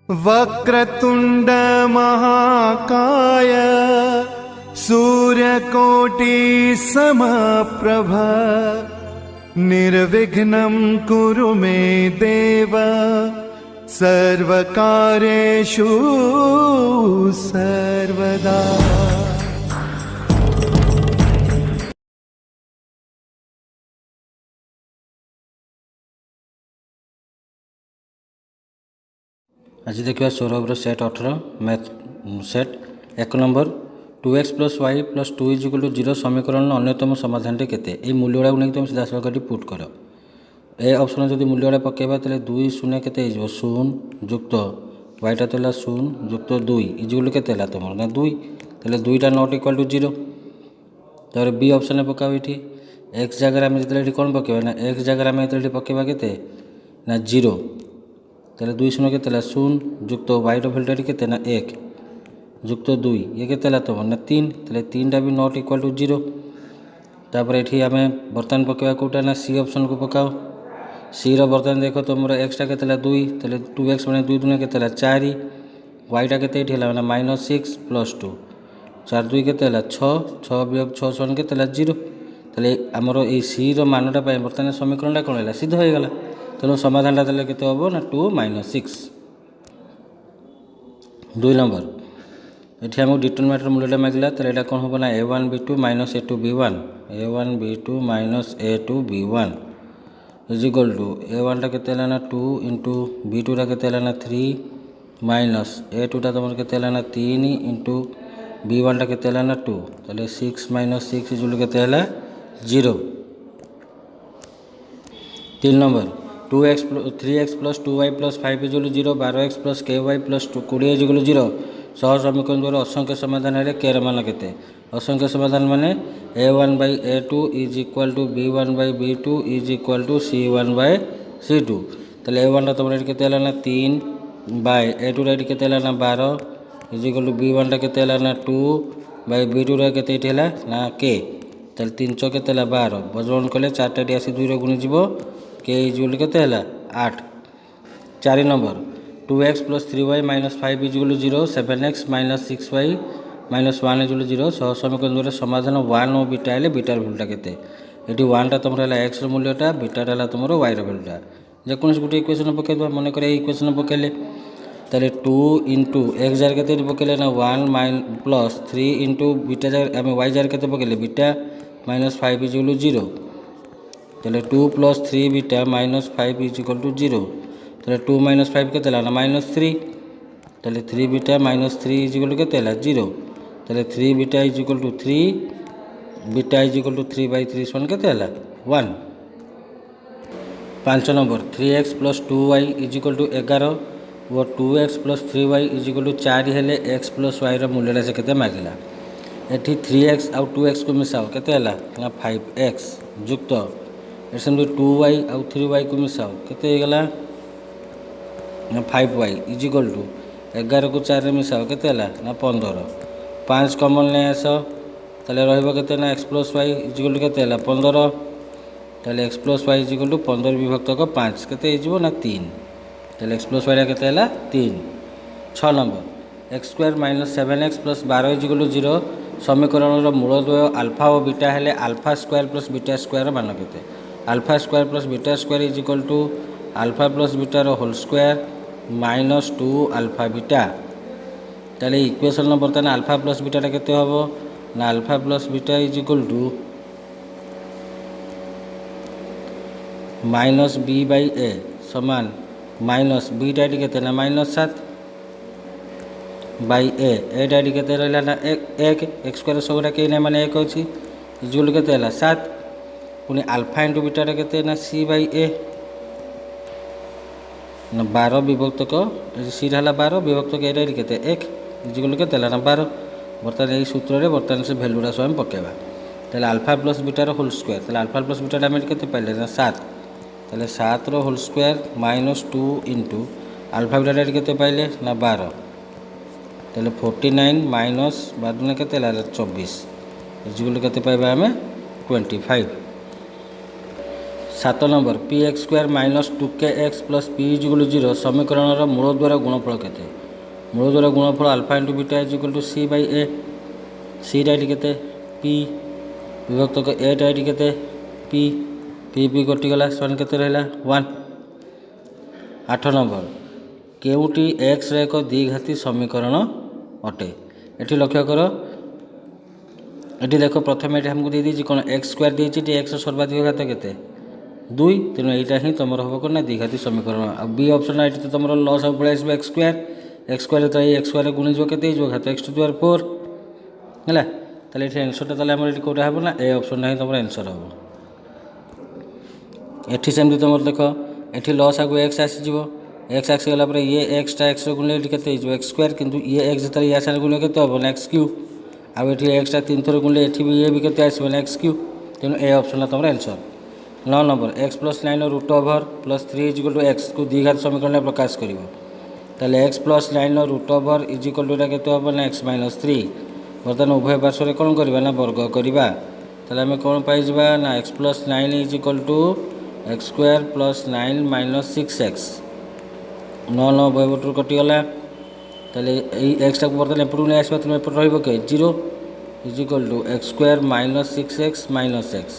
वक्रतुंड महाकाय सूर्यकोटि समप्रभ निर्विघ्नं कुरु मे देव सर्वकार्येषु सर्वदा। आज देखिए Saurabh set 18 math set 1 number 2x + y + 2 = 0 समीकरण अन्यतम समाधान केते ये मूल्य गुड़ा नहीं तुम सीधा सड़क पुट कर ए ऑप्शन जब मूल्य गुड़ा पकेबा तेल 2 शून्य के 0 युक्त वाईटा तो 0 युक्त 2 इजुगल के तुम ना 2 तेल 2टा नॉट इक्वल टू 0। तर बी ऑप्शन पकाओ ये एक्स जगह आम जो कौन पकेबा ना एक्स जगह आम जो पकेबा के ना 0 तेल 2 शून्य के 0 युक्त वाईट भैल्यूटा के 1 युक्त 2 ये के तुम ना 3 तेल 3टा भी नॉट इक्वल टू 0। तापर ये आम बर्तमान पकेबा कौटा ना सी ऑप्शन को पकाओ सी बर्तमान देख तुम एक्सटा के 2 तेल 2x मैंने 2 दूना के 4 वाईटा के -6 + 2 4 2 के 6 6 वियोग 6 7 के 0 तेल आमर ये सी मानटा बर्तमान समीकरणटा कौन है सिद्ध हो गला। तेणु समाधानटा देले केते हबो ना 2 - 6। 2 नंबर ये आमको डिटरमिनेंटर मूल्यटा मांगला तेल यहाँ कौन हम ना a1 b2 - a2 b1 a1 b2 - a2 b1 is equal to a1 टा के ना 2 × b2 टा के ना 3 माइनस a2 टा तुम के ना 3 × b1 टा के ना 2 तेल 6 - 6 इजुल के 0। 3 number 3x + 2y + 5 = 0 12x + ky + 20 = 0 सह समीकरण द्वारा असंख्य समाधान है के मान के असंख्य समाधान माने a1/a2 = b1/b2 = c1/c2 तेल a1 तुम के ना 3 a2 के ना 12 = b1 के ना 2/b2 के ना k तेल 3 × के 12 बजन कले 4टा आसी 2 गुणी जीव के इजुल के 8। 4 number 2x + 3y - 5 = 0 7x - 6y - 1 = 0 सह समीकरण द्वारा समाधान 1 और बीटा है बीटार भैल्यूटा के ये 1टा तुम एक्स मूल्यटा बीटाटा तुम वाई भैल्यूटा जेको गोटे इक्वेशन पकईद मन कर इक्वेशन पकेले तेल 2 × एक्स जार के पकेले ना 1 + 3 × बीटा जार आम वाई जार के पकेले बीटा -5 = 0 तेल 2 + 3 बीटा -5 = 0 तेल 2 - 5 के ना -3 तेल 3 बीटा -3 के 0 तेल 3 बीटा = 3 बीटा = 3/3 सन के 1। 5 नंबर 3x + 2y = 11 और 2x + 3y = 4 हेले x + y मूल्यटा से केते मागिला एठी 3x आउ 2x को मिसाओ केते ना 5x युक्त एसम 2y आउ 3y को मिसाओ केते गला ना 5y = 11 को 4 रे मिसाओ केते ना 15 5 कॉमन ले आस ताले रहइबो केते ना x + y = केते 15 ताले x + y = 15 विभक्त 5 केते हिजबो ना 3 ताले x + y केते 3। 6 नंबर x² - 7x + 12 = 0 समीकरण मूलद्वय आल्फा और बीटा हेले α² + β² मान केते α² + β² = α + बीटार होल स्क्वायर -2 α बीटा ताले इक्वेशन बर्तमान α + बीटाटा केते हबो ना α + बीटा = -b/a समान माइनस बीटा केते ना -7 बाई एटा के रहा ना 1 x² सबटा कहीं माने 1 अच्छी इजुल के 7 पुणी आल्फा × बीटा के ना c/a ना 12 विभक्त सी रहा 12 विभक्त के 1 इजुल के ना 12 बर्तमान यही सूत्र बर्तमान से भैल्यूटा सब पकेबा तेल α + बीटार होल स्क्वायर तेल α + बीटा आम के पाइले ना 7 तेल 7 होल स्क्वायर -2 × α बीटा के पाइले ना 12 तेल 49 माइनस 12 के 24 इजुल के पाइबा आम 25। 7 number P X square minus 2kx plus P is equal 0 समीकरण मूल द्वारा गुणफल केते मूल द्वारा गुणफल alpha into beta is equal to C by A C टा के पी विभक्त ए टा के पी पी पी कटिगला सन के रहा 1। 8 नंबर केउटी एक्स एक द्विघाती समीकरण अटे एटी लक्ष्य कर एटी देख प्रथम ये हमको दे दी कौन एक्स स्क्वायर देती एक्स सर्वाधिक घात के 2 तेणु यहाँ ही तुम हम कौन द्विघाती समीकरण आ बी ऑप्शन ये तो तुम लस सब पलि आस एक्स स्क्वायर तो एक्स स्क्वायर गुणी के घात एक्स टू दी पावर 4 है ताले ये आंसरटा ये कौटा हम ना ए ऑप्शन ही तुम आंसर हम एटी सेमती तुम देख ये लस आगे एक्स आसीज एक्स आसीगला ये एक्सटा एक्स गुणे के एक्स स्क्वायर किंतु ये एक्स जो या सारे गुणे के हम ना एक्स क्यू आउ ये एक्सटा 3 थर गुणे ये भी के आसो ना एक्स क्यू तेणु ए ऑप्शन तुम answer. 9 number x plus 9 root over plus 3 equal to x को द्विघात समीकरण प्रकाश कर x plus 9 root over equal to के हम ना एक्स माइनस 3 बर्तमान उभय पार्श्व कौन करवा ना वर्ग करवा आम कौन पाइबा ना x plus 9 equal to x square plus 9 minus 6x 9 9 उभय कटिगला एक्सटा को बर्तमान एपटू नहीं आसवा तुम एपट रे 0 equal to x square minus 6x minus x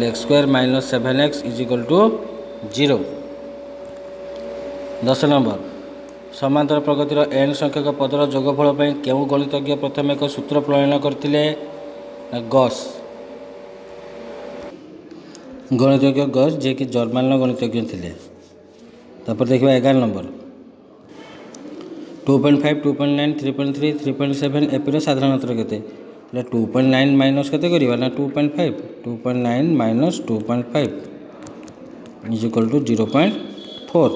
x square minus 7x equal to 0। 10 number समांतर प्रगतिर एन संख्यक पदर जोगफल क्यों गणितज्ञ प्रथम एक सूत्र प्रणयन करते गॉस गणितज्ञ गॉस जे कि जर्मान गणितज्ञ थे। तापर देखा 11 नंबर 2.5 2.9 3.3 3.7 एपी साधारण के 2.9 माइनस के ना 2.5 2.9 माइनस 2.5 इजिकल टू 0.4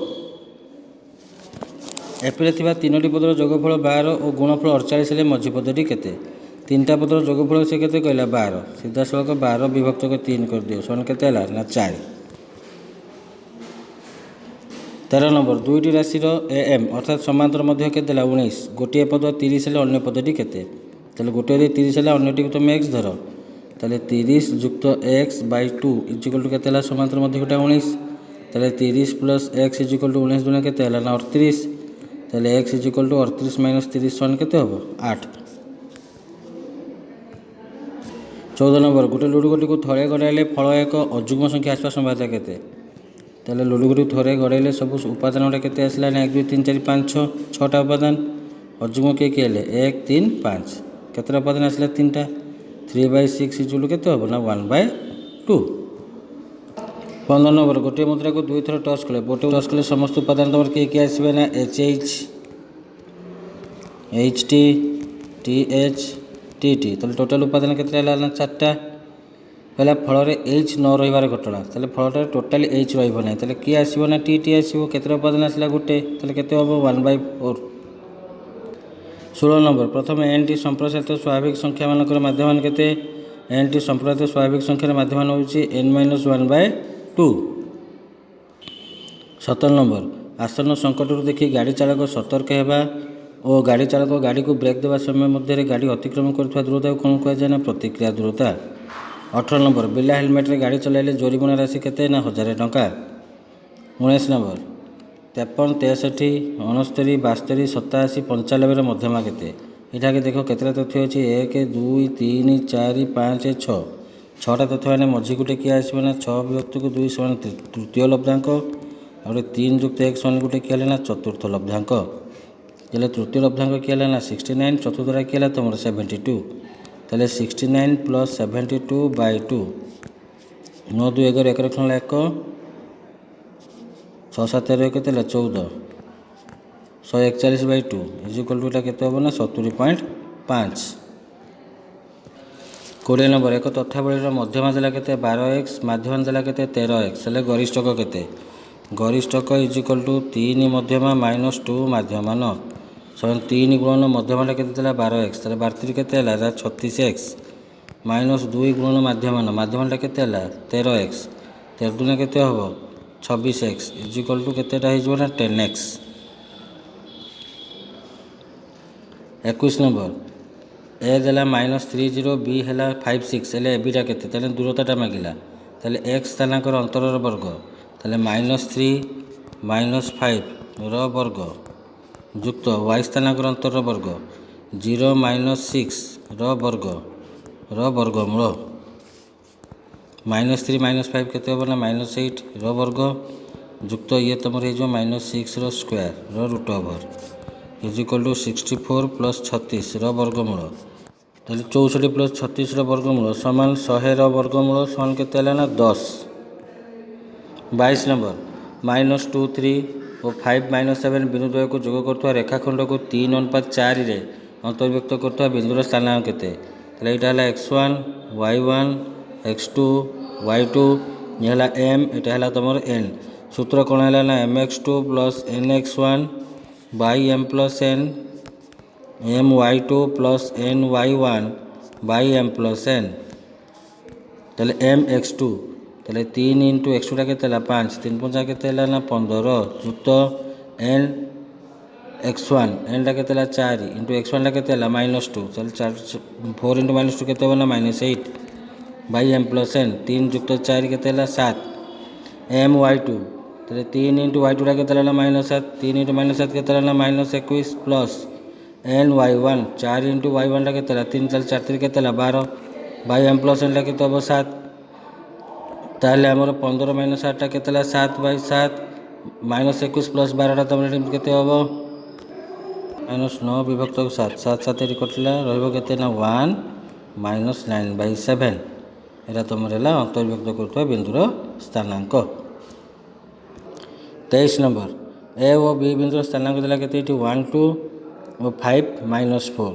एपी तीनो पदर जोगफल 12 और गुणफल 48 मझी पदटी के 3टा पदर जोगफल से कहला 12 सीधा सड़क 12 विभक्त 3 कर दियो सन के ना 4। 13 नंबर दुईटी राशि एम अर्थात समांतर मध्य के 19 गोटे पद 30 हेल्ले अन्य पदटी के गोटे 30 है अन्यटी को तुम एक्स धर ताले 30 युक्त एक्स बै 2 इजिकल टू के समांतर मध्य गोटा 19 ताले 30 प्लस एक्स इजिकल टू 19 दुना के ना 38 ताले एक्स इजिकल टू 38 माइनस 30 सन के 8। 14 नंबर गोटे लुडु गोटी को थे गड़ाइले फल एक अजुग्म संख्या आसवा संभाव्यता के लुडु गोटी थे गड़ाइले सब उपादान गुटा के आसला 1 2 3 4 5 6 6टा उपादान अजुग्म किए किए 1 3 5 केतटा उपादान आसला 3टा 3/6 इजुल के हम ना 1/2। 15 नंबर गोटे मुद्रा को 2 थर टच कले गोटे टच कले समस्त उपादान तुम किए आसवे ना HH HT TH TT तो टोटाल उपादान के ना 4टा पहला फल H न रही घटना फल टोटाली H रहा किए आसो ना TT आसो केतटा उपादान आसला गोटे के हम 1/4। 16 नंबर प्रथम एन टी संप्रसारित स्वाभाविक संख्या मानक माध्यम के एन टी संप्रसारित स्वाभाविक संख्यार माध्यम हूँ n-1/2। 17 नंबर आसन्न संकट देखी गाड़ी चालक सतर्क होगा और गाड़ी चालक गाड़ी को ब्रेक देवा समय मध्य गाड़ी अतिक्रमण कर दूरता को कौन कहुए ना प्रतिक्रिया दूरता। 18 नंबर बिना हेलमेट रे गाड़ी चलाइले जोरिमाना राशि केते ना 1000 टंका। 19 नंबर 53 63 69 72 87 95 मध्यमा केते यहाँ के देख केतटा तथ्य अच्छी 1 2 3 4 5 6 6टा तथ्य मैंने मझी गोटे किए आसो ना 6 विभक्त को 2 समान तृतीय लब्धांक और 3 युक्त 1 समान गोटे किए ना चतुर्थ लब्धांक जैसे तृतीय लब्धांक किए ना 69 चतुर्थ किए तुम 72 ताले 69 प्लस 72/2 9 2 11 1 रखना 1 6 7 के 14 141/2 इजिकल टू के हम ना 70.5। 20 नंबर एक तथ्यावली मध्यमा देला के 12x माध्यम देला के 13x हेल्ले गरिष्ठक के गरिष्ठक इजिकल टू 3 मध्यमा -2 माध्यमान 3 गुणन मध्यमाटा के 12x 12 के 36x -2 गुणन माध्यमान माध्यमाटा के 13x 13 दूना के हम 26x इजिकल टू केतेटा हो ना 10x। 21 नंबर ए देला -30 बी है 56 हेल्ले एबिटा के दूरताटा मागिला ତାହେଲେ ଏକ୍ସ ସ୍ଥାନାଙ୍କର ଅନ୍ତରର ବର୍ଗ, ତାହେଲେ -3 -5 ର ବର୍ଗ ଯୁକ୍ତ y ସ୍ଥାନାଙ୍କର ଅନ୍ତରର ବର୍ଗ 0 -6 ର ବର୍ଗମୂଳ। -3 -5 କେତେ ହେବ ନା -8 ର ବର୍ଗ ଯୁକ୍ତ ଇଏ ତୁମର ହେଇଯିବ -6 ର ସ୍କୋୟାର ର ରୁଟ୍ ଓଭର = 64 + 36 ର ବର୍ଗମୂଳ। ତାହେଲେ 64 + 36 ର ବର୍ଗମୂଳ ସମାନ 100 ର ବର୍ଗମୂଳ ସମାନ କେତେ ହେଲା ନା 10। 22 ନମ୍ବର -2 3 ଓ 5 -7 ବିନ୍ଦୁ ଦ୍ୱୟକୁ ଯୋଗ କରୁଥିବା ରେଖାଖଣ୍ଡକୁ 3:4ରେ ଅନ୍ତର୍ଭୁକ୍ତ କରୁଥିବା ବିନ୍ଦୁର ସ୍ଥାନାଙ୍କ କେତେ? ତାହେଲେ ଏଇଟା ହେଲା x1 y1 x2 y2, ଇଏ ହେଲା m, ଏଇଟା ହେଲା ତୁମର n। ସୂତ୍ର କ'ଣ ହେଲା ନା mx2 + nx1 / m + n my2 + ny1 / m + n। ତାହେଲେ mx2 ତାହେଲେ 3 × x2 ଟା କେତେ ହେଲା 5, 3 × 5 କେତେ ହେଲା ନା 15 ଯୁକ୍ତ n x1, n ଟା କେତେ ହେଲା 4 × x1 ଟା କେତେ ହେଲା -2, ତାହେଲେ 4 × -2 କେତେ ହେବ ନା -8 / m + n। 3 ଯୁକ୍ତ 4 କେତେ ହେଲା 7 my2, ତାହେଲେ 3 × y2 ଟା କେତେ ହେଲା ନା -7, 3 × -7 କେତେ ହେଲା ନା -21 ପ୍ଲସ୍ ny1, 4 × y1 ଟା କେତେ ହେଲା 3, ତାହେଲେ 4 3 କେତେ ହେଲା 12 / m + n ଟା କେତେ ହେବ 7। ତାହେଲେ ଆମର 15 - 8 ଟା କେତେ ହେଲା 7/7 -21 + 12 ଟା ତୁମର ଏଠି କେତେ ହେବ -9 / 7, 7 7 ଏଠି କଟିଲା ରହିବ କେତେ ନା 1 - 9/7। ଏଇଟା ତୁମର ହେଲା ଅନ୍ତର୍ଭୁକ୍ତ କରୁଥିବା ବିନ୍ଦୁର ସ୍ଥାନାଙ୍କ। 23 ନମ୍ବର ଏ ଓ ବି ବିନ୍ଦୁର ସ୍ଥାନାଙ୍କ ଦେଲା କେତେ ଏଠି 1 2 ଓ 5 -4।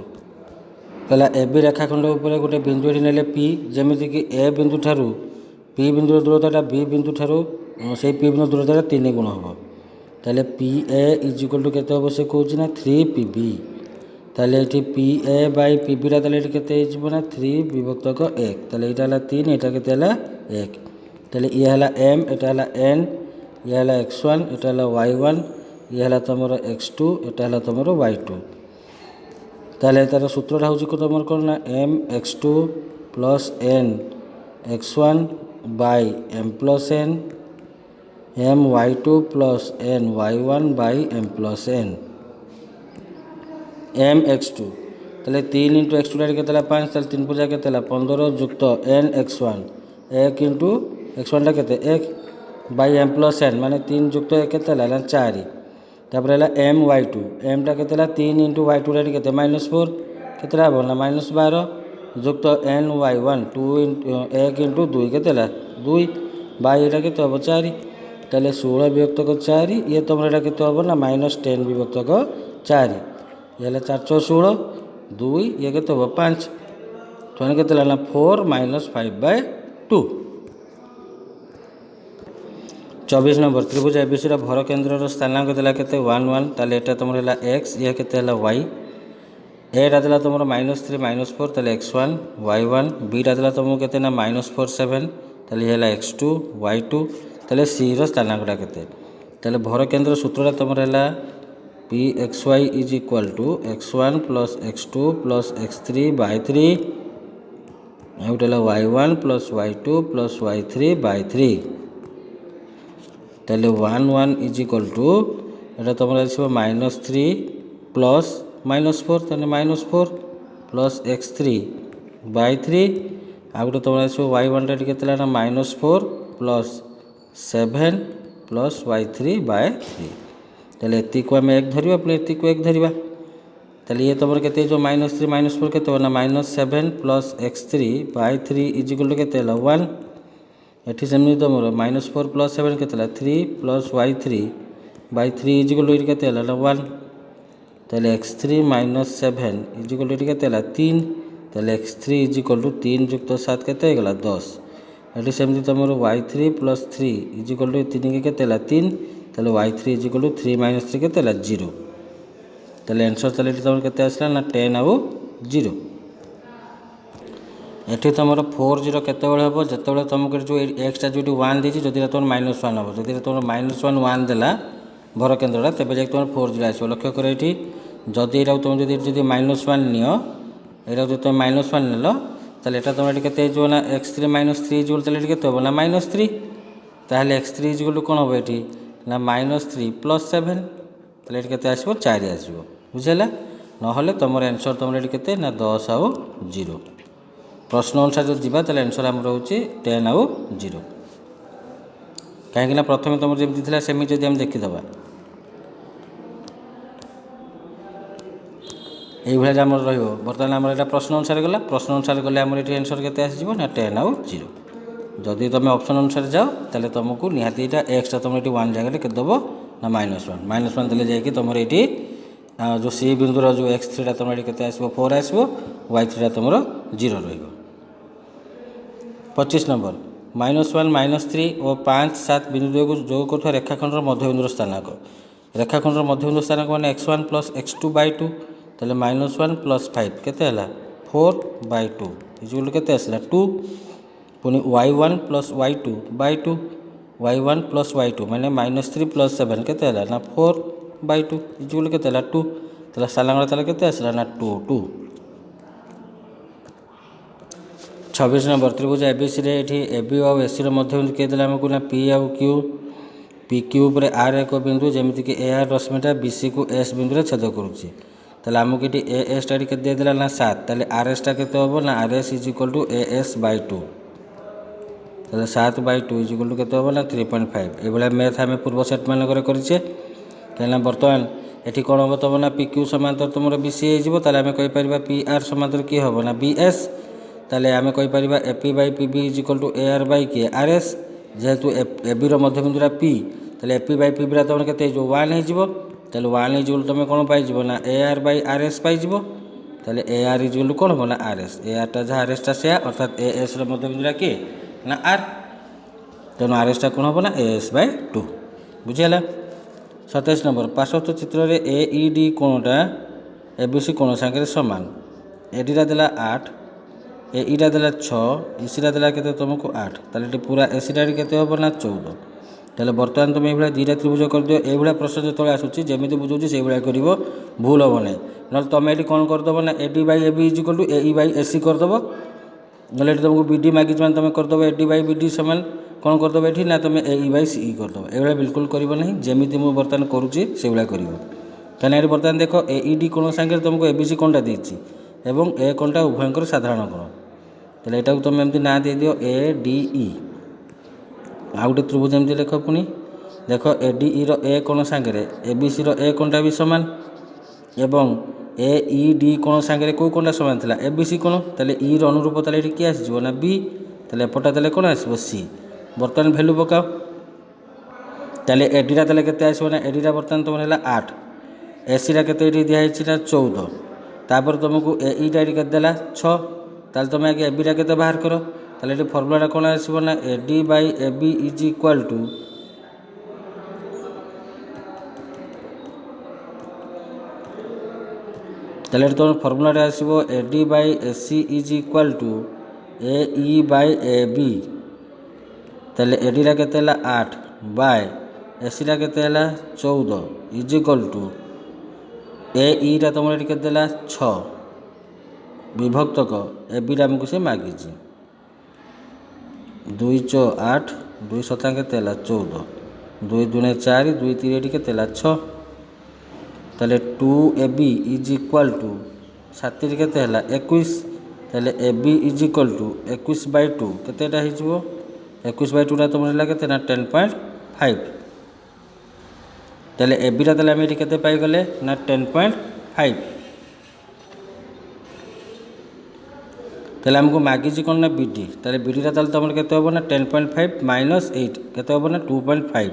କହିଲା ଏ ବି ରେଖାଖଣ୍ଡ ଉପରେ ଗୋଟେ ବିନ୍ଦୁ ଏଠି ନେଲେ ପି, ଯେମିତିକି ଏ ବିନ୍ଦୁ ଠାରୁ ପି ବିନ୍ଦୁର ଦୂରତାଟା ବି ବିନ୍ଦୁ ଠାରୁ ସେଇ ପି ବିନ୍ଦୁ ଦୂରତାଟା 3 ଗୁଣ ହେବ। ତାହେଲେ ପି ଏ = କେତେ ହେବ ସେ କହୁଛି ନା 3pb। ତାହେଲେ ଏଠି ପି ଏ / ପିବିଟା ତାହେଲେ ଏଠି କେତେ ହେଇଯିବ ନା 3/1। ତାହେଲେ ଏଇଟା ହେଲା 3, ଏଇଟା କେତେ ହେଲା 1। ତାହେଲେ ଇଏ ହେଲା m, ଏଇଟା ହେଲା n, ଇଏ ହେଲା x1, ଏଇଟା ହେଲା y1, ଇଏ ହେଲା ତୁମର x2, ଏଇଟା ହେଲା ତୁମର y2। ତାହେଲେ ତା'ର ସୂତ୍ରଟା ହେଉଛି ତୁମର କ'ଣ ନା mx2 + n x1 / m + n my2 + n y1 / m + n। mx2 ତାହେଲେ 3 × x2 ଟା କେତେ ହେଲା 5, ତାହେଲେ 3 × କେତେ ହେଲା 15 ଯୁକ୍ତ n x1, 1 × x1 ଟା କେତେ 1 / m + n, ମାନେ 3 ଯୁକ୍ତ 1 କେତେ ହେଲା 4। ତାପରେ ହେଲା my2, m ଟା କେତେ ହେଲା 3 × y2 ଟା କେତେ -4 କେତେଟା ହେବ ନା -12 ଯୁକ୍ତ ny1, 1 × 2 କେତେ ହେଲା 2 / ଏଇଟା କେତେ ହେବ 4। ତାହେଲେ 16/4, ଇଏ ତୁମର ଏଇଟା କେତେ ହେବ ନା -10/4। ଇଏ ହେଲା 4 × 16 2, ଇଏ କେତେ ହେବ 5, ତାହେଲେ କେତେ ହେଲା ନା 4 - 5/2। 24 ନମ୍ବର ତ୍ରିଭୁଜ ABCର ଭର କେନ୍ଦ୍ରର ସ୍ଥାନାଙ୍କ ଦେଲା କେତେ 1 1। ତାହେଲେ ଏଇଟା ତୁମର ହେଲା x, ଇଏ କେତେ ହେଲା y। ଏଟା ଦେଲା ତୁମର -3 -4, ତାହେଲେ x1 y1। ବିଟା ଦେଲା ତୁମକୁ କେତେ ନା -4 7, ତାହେଲେ ଇଏ ହେଲା x2 y2। ତାହେଲେ c ର ସ୍ଥାନାଙ୍କଟା କେତେ? ତାହେଲେ ଭର କେନ୍ଦ୍ର ସୂତ୍ରଟା ତୁମର ହେଲା Pxy = x1 + x2 + x3/3, ଆଉ ଗୋଟେ ହେଲା y1 + y2 + y3/3। ତାହେଲେ 1 1 = ଏଇଟା ତୁମର ଆସିବ -3 + -4, ତାହେଲେ -4 + x3/3, ଆଉ ଗୋଟେ ତୁମର ଆସିବ y1 ଟା କେତେ ହେଲା ନା -4 + 7 + y3/3। ତାହେଲେ ଏତିକୁ ଆମେ 1 ଧରିବା, ପୁଣି ଏତିକୁ 1 ଧରିବା। ତାହେଲେ ଇଏ ତୁମର କେତେ ହେଇଯିବ -3 -4 କେତେ ହେବ ନା -7 + x3/3 = କେତେ ହେଲା 1। ଏଠି ସେମିତି ତୁମର -4 + 7 କେତେ ହେଲା 3 + y3/3 = ଏଠି କେତେ ହେଲା ନା 1। ତାହେଲେ x3 - 7 = ଏଠି କେତେ ହେଲା 3। ତାହେଲେ x3 = 3 ଯୁକ୍ତ 7 କେତେ ହେଇଗଲା 10। ଏଠି ସେମିତି ତୁମର y3 + 3 = 3 କେତେ ହେଲା 3। ତାହେଲେ y3 = 3 - 3 କେତେ ହେଲା 0। ତାହେଲେ ଆନ୍ସର୍ ତାହେଲେ ଏଠି ତୁମର କେତେ ଆସିଲା ନା 10 ଆଉ 0। ଏଠି ତୁମର 4 0 କେତେବେଳେ ହେବ, ଯେତେବେଳେ ତୁମକୁ ଯେଉଁ ଏକ୍ସଟା ଯେଉଁଠି 1 ଦେଇଛି, ଯଦି ତୁମର -1 ହେବ। ଯଦି ତୁମର -1 1 ଦେଲା ଭର କେନ୍ଦ୍ରଟା, ତେବେ ଯାଇକି ତୁମର 4 0 ଆସିବ। ଲକ୍ଷ୍ୟ କର ଏଠି ଯଦି ଏଇଟାକୁ ତୁମେ ଯଦି -1 ନିଅ, ଏଇଟାକୁ ଯଦି ତୁମେ -1 ନେଲ, তাহলে এটা তোমার এটি কেতে হয়ে না x3 - 3 ইজুয়াল তাহলে এটি কেতে হবে না -3 তাহলে x3 ইজুয়াল কোণ হবে এটি না -3 + 7 তাহলে এটি কেতে আসব 4 আসব বুঝিলা নহলে তোমার आंसर তোমার এটি কেতে না 10 ଆଉ 0 প্রশ্ন অনুসারে যদি যা তাহলে आंसर আমার হচ্ছে 10 ଆଉ 0 কাহিଁକିନା ପ୍ରଥମେ ତୁମର ଯେମିତି ଥିଲା ସେମିତି ଯଦି ଆମେ ଦେଖିଦେବା এইভাবে আমার রহব বর্তমানে আমার এটা প্রশ্ন অনুসারে গলা প্রশ্ন অনুসারে গলে আমার এটি आंसर কেতে আসিব না 10 ଆଉ 0 যদি তুমি অপশন অনুসারে যাও তাহলে তোমাকে নিহাতি এটা এক্সটা তোমার এটি 1 জায়গায় কেতে দেব না -1 দেলে যাইকি তোমার এটি जो सी बिंदुर जो x3 तुम ये केते आसबो 4 आसबो y3 तुमर 0 रहिबो 25 नंबर -1 -3 और 5 7 बिंदु को जोग करथो रेखाखंडर मध्यबिंदुर स्थानांक रेखाखंडर मध्यबिंदु स्थानांक माने x1 + x2/2 तले -1 + 5 केते हला 4/2 इजुल केते आसला 2 पुनी y1 + y2/2 y1 + y2 माने -3 + 7 केते हला ना 4/2 इजुल केते हला 2 तला सालांगरा तला केते आसला ना 2 2 26 नंबर त्रिभुज एबीसी रे एठी एबी और एसी रो मध्यबिंदु के देला हमकु ना पी और क्यू पी क्यू पर आर एक बिंदु जेमिति कि ए आर रश्मिटा बीसी को एस बिंदु रे छेद करूची तले हमकु एठी ए एस टा के दे देला ना 7 तले आर एस टा केते होबो ना आर एस = ए एस / 2 तले 7/2 = केते होबो ना 3.5 ए बला मैथ हमें पूर्व सेट मान करे करिचे केना वर्तमान एठी कोन होबो तब ना पी क्यू समांतर तुमरो बीसी हे जिवो तले हमें कहि परिबा पी आर समांतर की होबो ना बीएस ताले आम कहीपर AP/PB = AR/K RS जेहेतु AB मध्यबिंदुरा P ताले AP/PB तुम के 1 हो 1 तुम कौन पाई ना AR/RS पाई ताले AR = कौन हम ना RS AR टा जहाँ RS टा से अर्थात AS मध्यबिंदुरा किए ना R तेणु RS टा कौन हम ना AS/2 बुझीगला 27 नंबर पार्श्वस्थ चित्र में AED कोणटा ABC कोण सांगे सामान AD देला 8 एईटा देला 6 इसीटा देला केते तुमको 8 ताले पूरा एसीटा केते होबो ना 14 ताले वर्तमान तुम एभला दुईटा त्रिभुज कर दियो एभला प्रश्न जतले आसुची जेमिति बुझौची से भला करिवो भूल होबो नै नल तुम एटी कोन कर दबो ना AD/AB = AE/AC कर दबो नले तुमको BD मागिच मान तुम कर दबो AD/BD समान कोन कर दबो एठी ना तुम AE/CE कर दबो एभला बिल्कुल करिवो नै जेमिति मु वर्तमान करूची से भला करिवो काना एटी वर्तमान देखो AED कोन संगे तुमको ABC कोनटा देछि एवं ए कोनटा उभयंकर साधारण कोण ताले एटा तुम एमती ना दे दियो ADE आ गोटे त्रिभुज एमती लेख पुनी देख ADE रो ए कोण सांगे ABC रो ए कोणटा भी समान एवं AED कोण सांगे को कोणटा समान थिला ABC कोण ताले E रो अनुरूप ताले एटी की आसी ना B ताले एपटा ताले कोण आसीबो C वर्तमान वैल्यू पकाओ ताले AD रा ताले केते आसीबो ना AD रा वर्तमान तुम हैला 8 AC रा केते एटी दिया हिची ना 14 तापर तुमको AE टा एटी केते देला 6 ताले तुम आगे AB टा केते बाहर करो ताले एटी फार्मूला कोन आसीबो ना AD/AB = ताले तुम फार्मूला आसीबो AD/AC = AE/AB ताले AD रा केते हला 8 बाय AC रा केते हला 14 = AE रा तुम एटी केते देला 6 विभक्तक एबी आमको से मागी 2 × 8 2 7 के 14 2 2 4 2 3 के 6 ताले 2AB = 7 के 21 ताले AB = 21/2 केतेटा हिजबो 21/2 रा तुम हला केते ना 10.5 ताले AB रा ताले हम एटी केते पाई गले ना 10.5 ताले हमको मागिची कौन ना बीडी ताले बीडी रा ताले तुम केते होबो ना 10.5 - 8 केते होबो ना 2.5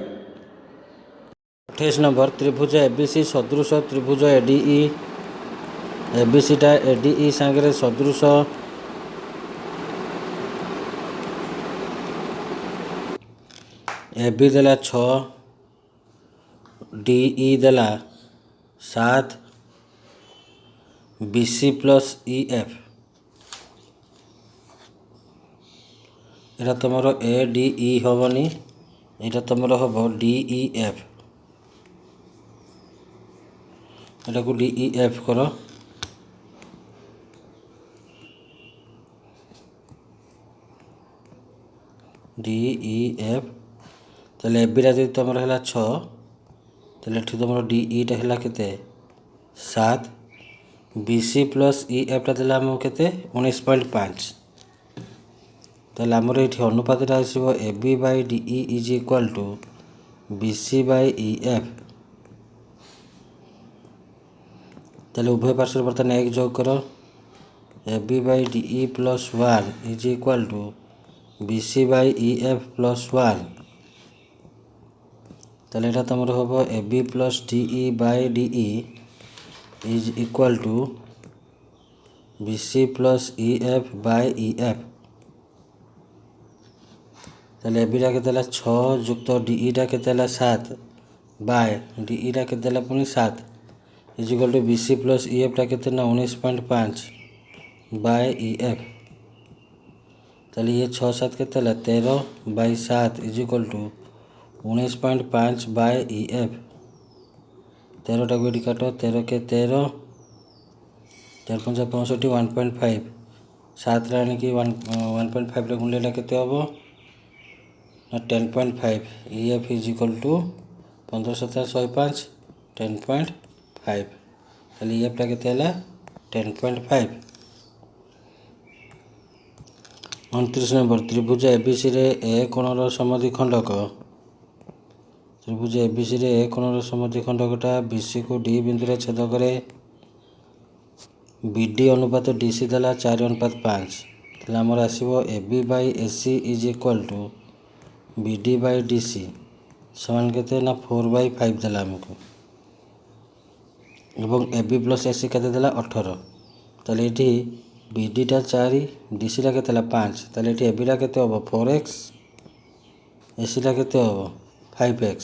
28 नंबर त्रिभुज एबीसी सदृश त्रिभुज ADE एबीसी टा ADE संगे सदृश AB देला 6 DE देला 7 BC + EF एटा तुमर ADE होबनी एटा तुमर होबो DEF एटा को DEF करो ଇ ଏଫ୍ ତାହେଲେ ଏବିଟା ଯଦି ତୁମର ହେଲା 6 ତାହେଲେ ଏଠି ତୁମର DEଟା ହେଲା କେତେ 7 BC ପ୍ଲସ୍ EFଟା ଦେଲା ଆମକୁ କେତେ 19.5 ତାହେଲେ ଆମର ଏଇଠି ଅନୁପାତଟା ଆସିବ AB Bai DE is equal to BC Bai EF। ତାହେଲେ ଉଭୟ ପାର୍ଶ୍ୱରେ ବର୍ତ୍ତମାନ 1 ଯୋଗ କର AB Bai DE plus 1 is equal to BC Bai EF plus 1 ତାହେଲେ ଏଇଟା ତୁମର ହେବ AB plus DE Bai DE is equal to BC plus EF Bai EF। ତାହେଲେ ଏବିଟା କେତେ ହେଲା 6 ଯୁକ୍ତ DEଟା କେତେ ହେଲା 7 ବାଇ DEଟା କେତେ ହେଲା ପୁଣି 7 is equal to BC plus EFଟା କେତେ ନା 19.5 ବାଇ EF। ତାହେଲେ ଇଏ 6 7 କେତେ ହେଲା 13 Bai 7 is equal two 19.5 Bai EF। 13ଟାକୁ ଏଠି କାଟ 13 के 13 4 5 65 1.5 7ରେ ଆଣିକି 1.5ରେ ଗୁଣିଲେ କେତେ ହେବ ନା 10.5 EF ଇଜ୍ ଇକ୍ୱାଲ୍ ଟୁ 15 7 105 10.5 ତାହେଲେ EFଟା କେତେ ହେଲା 10.5। 29 ନମ୍ବର ତ୍ରିଭୁଜ ABCରେ A କୋଣର ସମଦ୍ୱିଖଣ୍ଡକ ତ୍ରିଭୁଜ ABCରେ A କୋଣର ସମଦ୍ୱିଖଣ୍ଡକଟା BCକୁ D ବିନ୍ଦୁରେ ଛେଦ କରେ BD ଅନୁପାତ DC ଦେଲା 4:5 ତାହେଲେ ଆମର ଆସିବ AB Bai AC is equal two BD Bai DC ସମାନ କେତେ ନା 4/5 ଦେଲା ଆମକୁ ଏବଂ AB ପ୍ଲସ୍ AC କେତେ ଦେଲା 18 ତାହେଲେ ଏଠି BDଟା 4 DCଟା କେତେ ହେଲା 5 ତାହେଲେ ଏଠି ABଟା କେତେ ହେବ 4x ACଟା କେତେ ହେବ 5x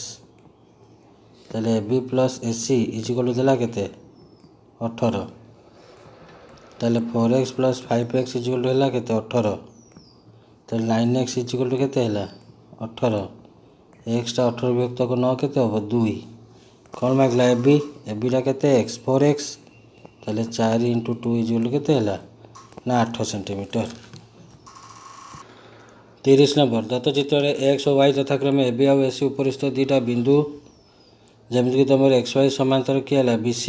ତାହେଲେ AB plus AC is equal two ଦେଲା କେତେ 18 ତାହେଲେ 4x plus 5x is equal two ହେଲା କେତେ 18 ତାହେଲେ 9x ଇଜ୍ ଇକ୍ୱାଲ୍ ଟୁ କେତେ ହେଲା 18 xଟା 18 ବିଭକ୍ତ 9 କେତେ ହେବ 2 କ'ଣ ମାଗିଲା ABଟା କେତେ x 4x ତାହେଲେ 4 × 2 ଇଜ୍ ଇକ୍ୱାଲ୍ ଟୁ କେତେ ହେଲା ନା 8 ସେଣ୍ଟିମିଟର। 30 ନମ୍ବର ଦତ୍ତ ଚିତ୍ରରେ x ଓ y ଯଥାକ୍ରମେ AB ଆଉ AC ଉପରିସ୍ଥ ଦୁଇଟା ବିନ୍ଦୁ ଯେମିତିକି ତୁମର XY ସମାନ୍ତର କିଏ ହେଲା BC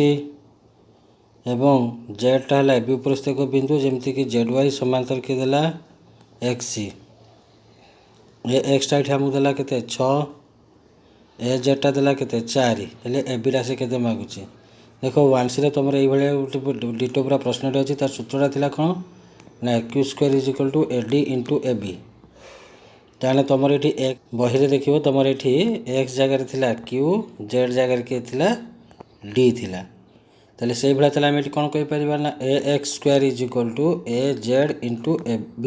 ଏବଂ Zଟା ହେଲା AB ଉପରିସ୍ଥ ଏକ ବିନ୍ଦୁ ଯେମିତିକି ZY ସମାନ୍ତର କିଏ ଦେଲା XC xଟା ଏଠି ଆମକୁ ଦେଲା କେତେ 6 AZଟା ଦେଲା କେତେ 4 ହେଲେ AB ରାଶି କେତେ ମାଗୁଛି ଦେଖ 1Cରେ ତୁମର ଏଇଭଳିଆ ଗୋଟେ ଡିଟୋ ପୁରା ପ୍ରଶ୍ନଟେ ଅଛି ତାର ସୂତ୍ରଟା ଥିଲା କ'ଣ ନା AQ² is equal two AD into AB ତାହେଲେ ତୁମର ଏଠି ବହିରେ ଦେଖିବ ତୁମର ଏଠି x ଜାଗାରେ ଥିଲା Q Z ଜାଗାରେ କିଏ ଥିଲା D ଥିଲା ତାହେଲେ ସେଇଭଳିଆ ତାହେଲେ ଆମେ ଏଠି କ'ଣ କହିପାରିବା ନା AX² is equal two AZ into AB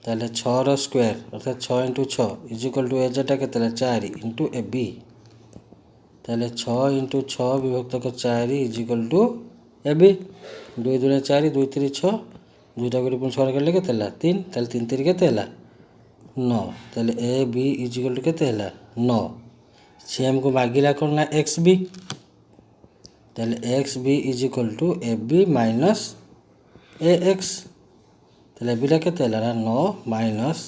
ତାହେଲେ 6ର ସ୍କୋୟାର ଅର୍ଥାତ୍ 6 × 6 ଇଜ୍ ଇକ୍ୱାଲ୍ ଟୁ AZଟା କେତେ ହେଲା 4 ଇଣ୍ଟୁ AB ତାହେଲେ 6 × 6 ବିଭକ୍ତ 4 ଇଜ୍ ଇକ୍ୱାଲ୍ ଟୁ AB 2 2 4 2 3 6 ଦୁଇଟାକୁ ଏଠି ପୁଣି 6 କାଟିଲେ କେତେ ହେଲା 3 ତାହେଲେ 3 3 କେତେ ହେଲା 9 ତାହେଲେ AB ଇଜ୍ ଇକ୍ୱାଲ୍ ଟୁ କେତେ ହେଲା 9 ସିଏ ଆମକୁ ମାଗିଲା କ'ଣ ନା XB ତାହେଲେ XB is equal two AB minus AX ତାହେଲେ ଏବିଟା କେତେ ହେଲା ନା 9 ମାଇନସ୍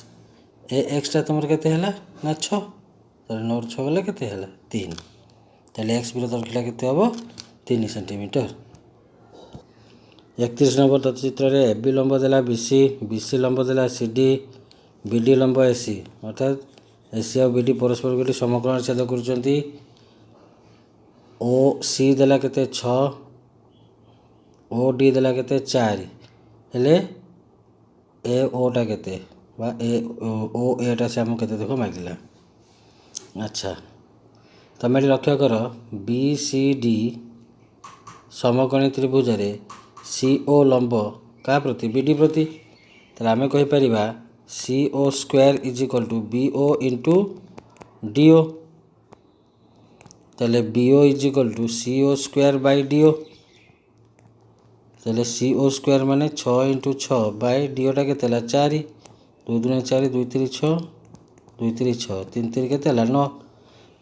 AXଟା ତୁମର କେତେ ହେଲା ନା 6 ତାହେଲେ 9ରୁ 6 ଗଲେ କେତେ ହେଲା 3 ତାହେଲେ XBର ଦୈର୍ଘ୍ୟଟା କେତେ ହେବ 3 ସେଣ୍ଟିମିଟର। 31 ନମ୍ବର ଦତ୍ତ ଚିତ୍ରରେ AB ଲମ୍ବ ଦେଲା BC BC ଲମ୍ବ ଦେଲା CD BD ଲମ୍ବ AC ଅର୍ଥାତ୍ AC ଆଉ BD ପରସ୍ପରକୁ ଏଠି ସମକୋଣରେ ଛେଦ କରୁଛନ୍ତି OC ଦେଲା କେତେ 6 OD ଦେଲା କେତେ 4 ହେଲେ AOଟା କେତେ ବା OAଟା ସେ ଆମକୁ କେତେ ଦେଖ ମାଗିଲା। ଆଚ୍ଛା ତୁମେ ଏଠି ଲକ୍ଷ୍ୟ କର BCD ସମକୋଣୀ ତ୍ରିଭୁଜରେ CO ଲମ୍ବ କାହା ପ୍ରତି BD ପ୍ରତି ତାହେଲେ ଆମେ କହିପାରିବା CO² is equal two BO into DO ତାହେଲେ BO is equal two CO² Bai DO ତାହେଲେ CO² ମାନେ 6 × 6 ବାଇ DOଟା କେତେ ହେଲା 4 2 2 4 2 3 6 2 3 6 3 3 କେତେ ହେଲା 9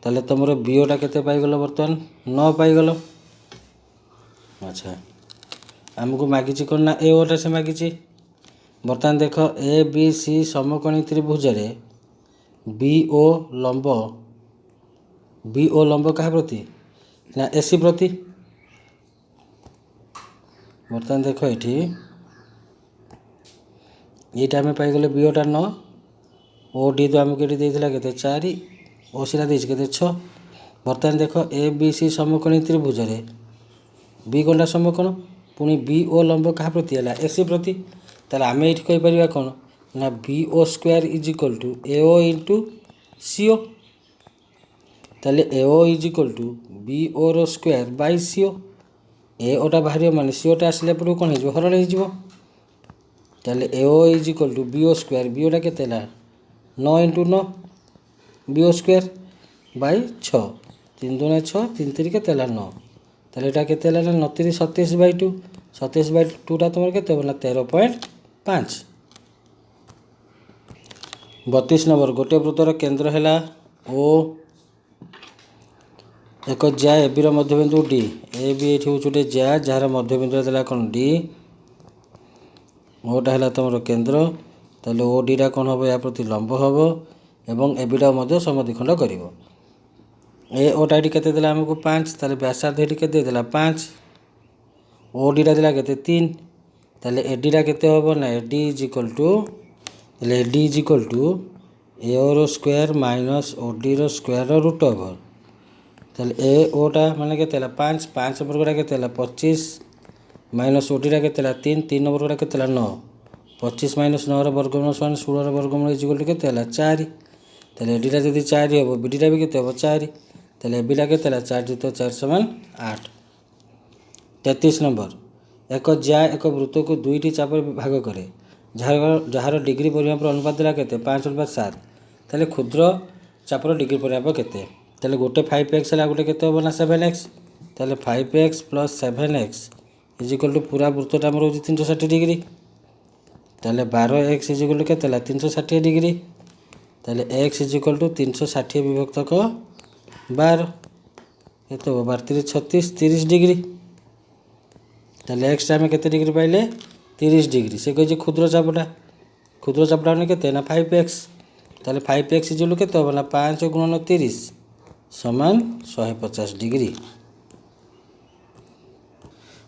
ତାହେଲେ ତୁମର BOଟା କେତେ ପାଇଗଲ ବର୍ତ୍ତମାନ 9 ପାଇଗଲ। ଆଚ୍ଛା ଆମକୁ ମାଗିଛି କ'ଣ ନା AOଟା ସେ ମାଗିଛି ବର୍ତ୍ତମାନ ଦେଖ ଏ ବି ସି ସମକୋଣୀ ତ୍ରିଭୁଜରେ ବି ଓ ଲମ୍ବ କାହା ପ୍ରତି ନା ଏସି ପ୍ରତି। ବର୍ତ୍ତମାନ ଦେଖ ଏଠି এইটা ଆମେ ପାଇଗଲେ ବିଓଟା 9 ଓ ଡି ତ ଆମକୁ ଏଠି ଦେଇଥିଲା କେତେ 4 ଓ ସିଟା ଦେଇଛି କେତେ 6। ବର୍ତ୍ତମାନ ଦେଖ ଏ ବି ସି ସମକୋଣୀ ତ୍ରିଭୁଜରେ ବି କୋଣଟା ସମକୋଣ ପୁଣି ବି ଓ ଲମ୍ବ କାହା ପ୍ରତି ହେଲା ଏସି ପ୍ରତି। ତାହେଲେ ଆମେ ଏଠି କହିପାରିବା କ'ଣ ନା B O square is equal to A O into C O. ତାହେଲେ A O is equal to B ଓର square by C O. A ଓଟା ବାହାରିବ ମାନେ ସି ଓଟା ଆସିଲା ପଟକୁ କ'ଣ ହେଇଯିବ ହରଣ ହେଇଯିବ। ତାହେଲେ A O is equal to B O square B ଓଟା କେତେ ହେଲା 9 into 9 B O square by 6 3 2 6 3 3 କେତେ ହେଲା 9। ତାହେଲେ ଏଇଟା କେତେ ହେଲା ନା 29 27/2 27/2ଟା ତୁମର କେତେ ହେବ ନା 13.5। 32 ନମ୍ବର ଗୋଟିଏ ବୃତ୍ତର କେନ୍ଦ୍ର ହେଲା ଓ ଏକ ଜ୍ୟା ଏବିର ମଧ୍ୟବିନ୍ଦୁ ଡି। ଏ ବି ଏଠି ହେଉଛି ଗୋଟେ ଜ୍ୟା ଯାହାର ମଧ୍ୟବିନ୍ଦୁ ଦେଲା କ'ଣ ଡି। ଓଟା ହେଲା ତୁମର କେନ୍ଦ୍ର। ତାହେଲେ ଓ ଡିଟା କ'ଣ ହେବ ଏହା ପ୍ରତି ଲମ୍ବ ହେବ ଏବଂ ଏବିଟା ମଧ୍ୟ ସମଦ୍ୱିଖଣ୍ଡ କରିବ। ଏ ଓଟା ଏଠି କେତେ ଦେଲା ଆମକୁ 5 ତାହେଲେ ବ୍ୟାସାର୍ଦ୍ଧ ଏଠି କେତେ ଦେଇଦେଲା 5 ଓ ଡିଟା ଦେଲା କେତେ 3 ତାହେଲେ ଏଡ଼ିଟା କେତେ ହେବ ନା ଏଡ଼ି ଇଜ୍ ଇକ୍ୱାଲ୍ ଟୁ ତାହେଲେ AD is equal to A ଓର ସ୍କୋୟାର ମାଇନସ୍ ଓ ଡିର ସ୍କୋୟାର ରୁଟ୍ ଓଭର। ତାହେଲେ ଏ ଓଟା ମାନେ କେତେ ହେଲା 5 5 ବର୍ଗଟା କେତେ ହେଲା 25 ମାଇନସ୍ ଓ ଡିଟା କେତେ ହେଲା 3 3 ବର୍ଗଟା କେତେ ହେଲା 9 25 ମାଇନସ୍ 9ର ବର୍ଗମୂଳ ସମାନ 16ର ବର୍ଗମୂଳ ଇଜ୍ ଇକ୍ୱାଲ୍ ଟୁ କେତେ ହେଲା 4। ତାହେଲେ ଏଡ଼ିଟା ଯଦି 4 ହେବ ବିଡ଼ିଟା ବି କେତେ ହେବ 4। ତାହେଲେ ଏବିଟା କେତେ ହେଲା 4 + 4 = 8। 33 ନମ୍ବର ଏକ ଜ୍ୟା ଏକ ବୃତ୍ତକୁ ଦୁଇଟି ଚାପରେ ଭାଗ କରେ ଯାହାର ଡିଗ୍ରୀ ପରିମାପର ଅନୁପାତ ଦେଲା କେତେ 5/7। ତାହେଲେ କ୍ଷୁଦ୍ର ଚାପର ଡିଗ୍ରୀ ପରିମାପ କେତେ। ତାହେଲେ ଗୋଟେ 5x ହେଲା ଗୋଟେ କେତେ ହେବ ନା 7x। ତାହେଲେ 5x + 7x is equal two ପୁରା ବୃତ୍ତଟା ଆମର ହେଉଛି 360 ଡିଗ୍ରୀ। ତାହେଲେ 12x ଇଜ୍ ଇକ୍ୱାଲ୍ ଟୁ କେତେ ହେଲା 360 ଡିଗ୍ରୀ। ତାହେଲେ x ଇଜ୍ ଇକ୍ୱାଲ୍ ଟୁ 360 ବିଭକ୍ତକ 12 କେତେ ହେବ 12 3 36 30 ଡିଗ୍ରୀ। ତାହେଲେ ଏକ୍ସଟା ଆମେ କେତେ ଡିଗ୍ରୀ ପାଇଲେ 30 ଡିଗ୍ରୀ। ସେ କହିଛି କ୍ଷୁଦ୍ର ଚାପଟା ମାନେ କେତେ ନା 5x। ତାହେଲେ 5x ଇଜ୍ ଇକ୍ୱାଲ୍ ଟୁ କେତେ ହେବ ନା 5 × 30 = 150 ଡିଗ୍ରୀ।